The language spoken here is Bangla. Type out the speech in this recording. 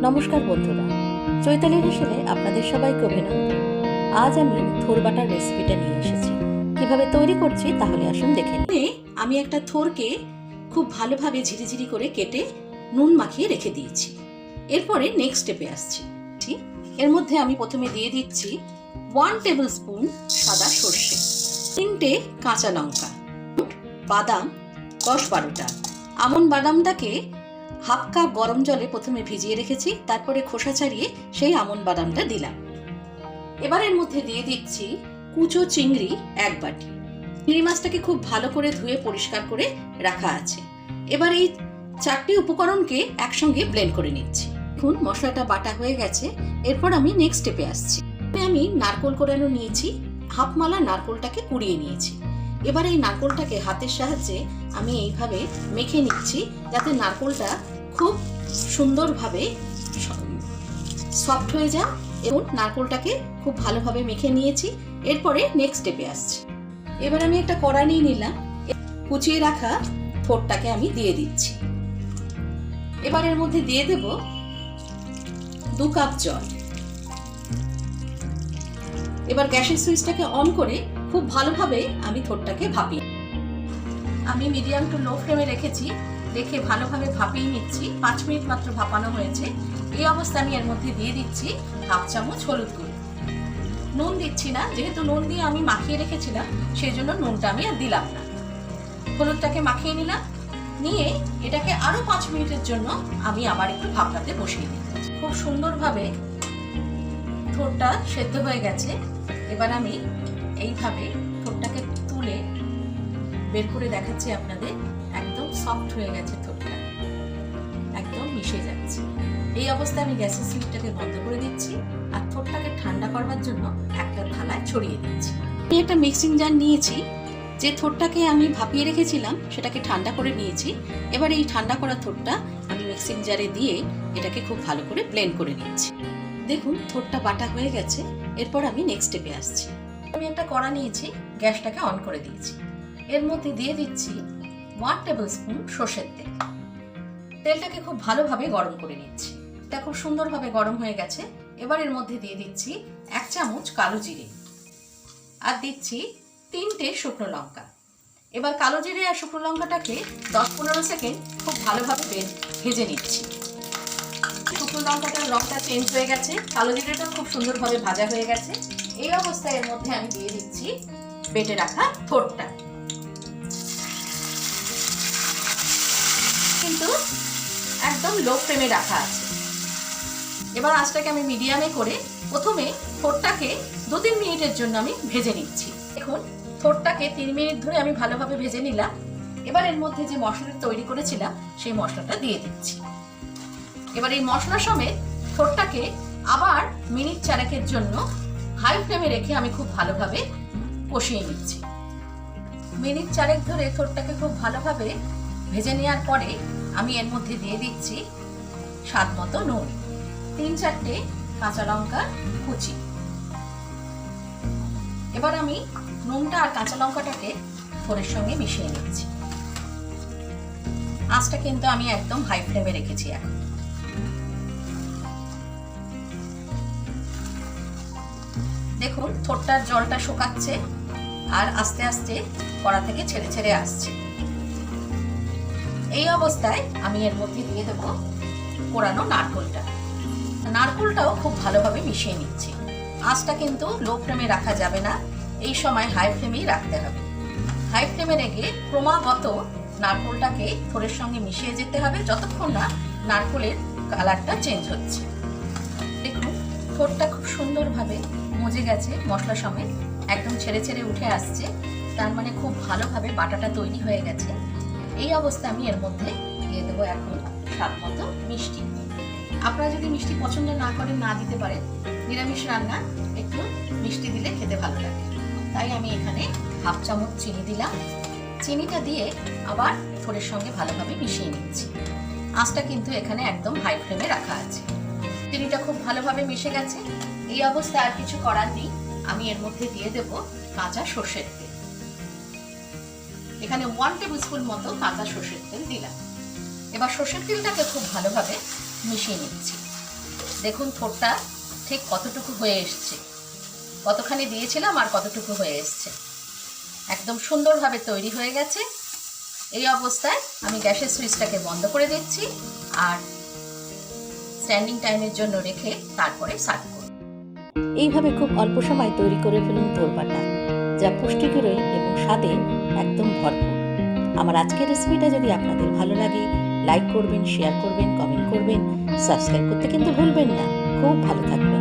নমস্কার বন্ধুরা, চৈতালির হেসেলে আপনাদের সবাইকে অভিনন্দন। আজ আমি থোর বাটার রেসিপিটা নিয়ে এসেছি। কিভাবে তৈরি করছি তাহলে আসুন দেখে নিই। আমি একটা থোরকে খুব ভালোভাবে ঝিরিঝিরি করে কেটে নুন মাখিয়ে রেখে দিয়েছি। এরপরে নেক্সট স্টেপে আসছি। এর মধ্যে আমি প্রথমে দিয়ে দিচ্ছি 1 টেবিল স্পুন সাদা সর্ষে, 3টে কাঁচা লঙ্কা, বাদাম 10-12টা। আমন বাদামটাকে হাফ কাপ গরম জলে প্রথমে ভিজিয়ে রেখেছি, তারপরে খোসা ছাড়িয়ে সেই আমন্ড বাদামটা দিলাম। এবার এর মধ্যে দিয়ে দিচ্ছি কুচো চিংড়ি 1 বাটি। চিংড়ি মাছটাকে খুব ভালো করে ধুয়ে পরিষ্কার করে রাখা আছে। এবার এই 4টি উপকরণকে একসঙ্গে ব্লেন্ড করে নিচ্ছি। এখন মশলাটা বাটা হয়ে গেছে। এরপর আমি নেক্সট স্টেপে আসছি। আমি নারকেল কোড়ানো নিয়েছি, হাফ মালা নারকেলটাকে কুড়িয়ে নিয়েছি। এবার এই নারকেলটাকে হাতের সাহায্যে আমি এইভাবে মেখে নিচ্ছি, যাতে নারকেলটা খুব সুন্দরভাবে সফট হয়ে যায়। এবং নারকেলটাকে খুব ভালোভাবে মেখে নিয়েছি। এরপরে নেক্সট স্টেপে আসছি। এবার আমি একটা কড়া নিয়ে নিলাম, কুচিয়ে রাখা থোরটাকে আমি দিয়ে দিচ্ছি। এবার এর মধ্যে দিয়ে দেব 2 কাপ জল। এবার গ্যাসের সুইচটাকে অন করে খুব ভালোভাবে আমি থোরটাকে ভাপিয়ে, আমি মিডিয়াম টু লো ফ্লেমে রেখেছি, রেখে ভালোভাবে ভাপিয়ে নিচ্ছি। 5 মিনিট মাত্র ভাপানো হয়েছে। এই অবস্থায় আমি এর মধ্যে দিয়ে দিচ্ছি হাফ চামচ হলুদ গুঁড়ো। নুন দিচ্ছি না, যেহেতু নুন দিয়ে আমি মাখিয়ে রেখেছিলাম, সেই জন্য নুনটা আমি আর দিলাম না। হলুদটাকে মাখিয়ে নিলাম, নিয়ে এটাকে আরো 5 মিনিটের জন্য আমি আবার একটু ভাপাতে বসিয়ে দিচ্ছি। খুব সুন্দরভাবে থোরটা সেদ্ধ হয়ে গেছে। এবার আমি এইভাবে থোরটাকে তুলে বের করে দেখাচ্ছি আপনাদের। একদম সফট হয়ে গেছে থোরটা, একদম মিশে যাচ্ছে। এই অবস্থায় আমি গ্যাসের সুইচটাকে বন্ধ করে দিচ্ছি আর থোরটাকে ঠান্ডা করবার জন্য একটা থালায় ছড়িয়ে দিচ্ছি। আমি একটা মিক্সিং জার নিয়েছি, যে থোরটাকে আমি ভাপিয়ে রেখেছিলাম সেটাকে ঠান্ডা করে নিয়েছি। এবার এই ঠান্ডা করা থোরটা আমি মিক্সিং জারে দিয়ে এটাকে খুব ভালো করে ব্লেন্ড করে নিচ্ছি। দেখুন থোরটা বাটা হয়ে গেছে। এরপর আমি নেক্সট স্টেপে আসছি। আমি একটা কড়া নিয়েছি, গ্যাসটাকে অন করে দিয়েছি। এর মধ্যে দিয়ে দিচ্ছি 1 টেবিল স্পুন সর্ষের তেল। তেলটাকে খুব ভালোভাবে গরম করে নিচ্ছি। এটা খুব সুন্দরভাবে গরম হয়ে গেছে। এবার এর মধ্যে দিয়ে দিচ্ছি 1 চামচ কালো জিরে আর দিচ্ছি 3টে শুকনো লঙ্কা। এবার কালো জিরে আর শুকনো লঙ্কাটাকে 10-15 সেকেন্ড খুব ভালোভাবে ভেজে নিচ্ছি। শুকনো লঙ্কাটার রংটা চেঞ্জ হয়ে গেছে, কালো জিরেটা খুব সুন্দরভাবে ভাজা হয়ে গেছে। এই অবস্থায় এর মধ্যে আমি দিয়ে দিচ্ছি বেটে রাখা থোরটা। কিন্তু একদম লো ফ্লেমে রাখা আছে। এবার আঁচটাকে আমি মিডিয়ামে করে প্রথমে থোরটাকে 2-3 মিনিটের জন্য আমি ভেজে নিচ্ছি। এখন থোরটাকে 3 মিনিট ধরে আমি ভালোভাবে ভেজে নিলাম। এবার এর মধ্যে যে মশলাটা তৈরি করেছিলাম সেই মশলাটা দিয়ে দিচ্ছি। এবার এই মশলা সমেত থোরটাকে আবার মিনিট 4 জন্য হাই ফ্লেমে রেখে আমি খুব ভালোভাবে কষিয়ে নিচ্ছি। মিনিট 4 ধরে থোরটাকে খুব ভালোভাবে ভেজে নেওয়ার পরে আমি এর মধ্যে দিয়ে দিচ্ছি স্বাদ মতো নুন, 3-4টে কাঁচা লঙ্কা কুচি। এবার আমি নুনটা আর কাঁচা লঙ্কাটাকে থোরের সঙ্গে মিশিয়ে নিচ্ছি। আঁচটা কিন্তু আমি একদম হাই ফ্লেমে রেখেছি। এখন দেখুন থোরটার জলটা শুকাচ্ছে আর আস্তে আস্তে কড়া থেকে ছেড়ে ছেড়ে আসছে। এই অবস্থায় আমি এর মধ্যে দিয়ে দেবো কোরানো নারকেলটা। নারকেলটাও খুব ভালোভাবে মিশিয়ে নিচ্ছি। আঁচটা কিন্তু লো ফ্লেমে রাখা যাবে না, এই সময় হাই ফ্লেমেই রাখতে হবে। হাই ফ্লেমে রেখে ক্রমাগত নারকেলটাকে থোরের সঙ্গে মিশিয়ে যেতে হবে যতক্ষণ না নারকেলের কালারটা চেঞ্জ হচ্ছে। দেখুন থোরটা খুব সুন্দরভাবে মজে গেছে, মশলা সমেত একদম ছেড়ে ছেড়ে উঠে আসছে। তার মানে খুব ভালোভাবে বাটাটা তৈরি হয়ে গেছে। এই অবস্থায় আমি এর মধ্যে দিয়ে দেবো এখন স্বাদ মতো মিষ্টি। আপনারা যদি মিষ্টি পছন্দ না করেন না দিতে পারেন, নিরামিষ রান্না একটু মিষ্টি দিলে খেতে ভালো লাগে। তাই আমি এখানে হাফ চামচ চিনি দিলাম। চিনিটা দিয়ে আবার থোরের সঙ্গে ভালোভাবে মিশিয়ে নিচ্ছি। আঁচটা কিন্তু এখানে একদম হাই ফ্লেমে রাখা আছে। চিনিটা খুব ভালোভাবে মিশে গেছে। এই অবস্থায় আর কিছু করার নেই, আমি এর মধ্যে দিয়ে দেবো কাঁচা সর্ষের তেল। এখানে 1 টেবিল স্পুন মতো কাঁচা সর্ষের তেল দিলাম। এবার সর্ষের তেলটাকে খুব ভালোভাবে মিশিয়ে নিচ্ছি। দেখুন থোরটা ঠিক কতটুকু হয়ে এসছে, কতখানি দিয়েছিলাম আর কতটুকু হয়ে এসছে, একদম সুন্দরভাবে তৈরি হয়ে গেছে। এই অবস্থায় আমি গ্যাসের সুইচটাকে বন্ধ করে দিচ্ছি আর স্ট্যান্ডিং টাইমের জন্য রেখে তারপরে সার্ভ করব। এইভাবে খুব অল্প সময় তৈরি করে ফেলুন থোর বাটা, যা পুষ্টিকরই এবং স্বাদে একদম ভরপুর। আমার আজকের রেসিপিটা যদি আপনাদের ভালো লাগে, লাইক করবেন, শেয়ার করবেন, কমেন্ট করবেন, সাবস্ক্রাইব করতে কিন্তু ভুলবেন না। খুব ভালো থাকবেন।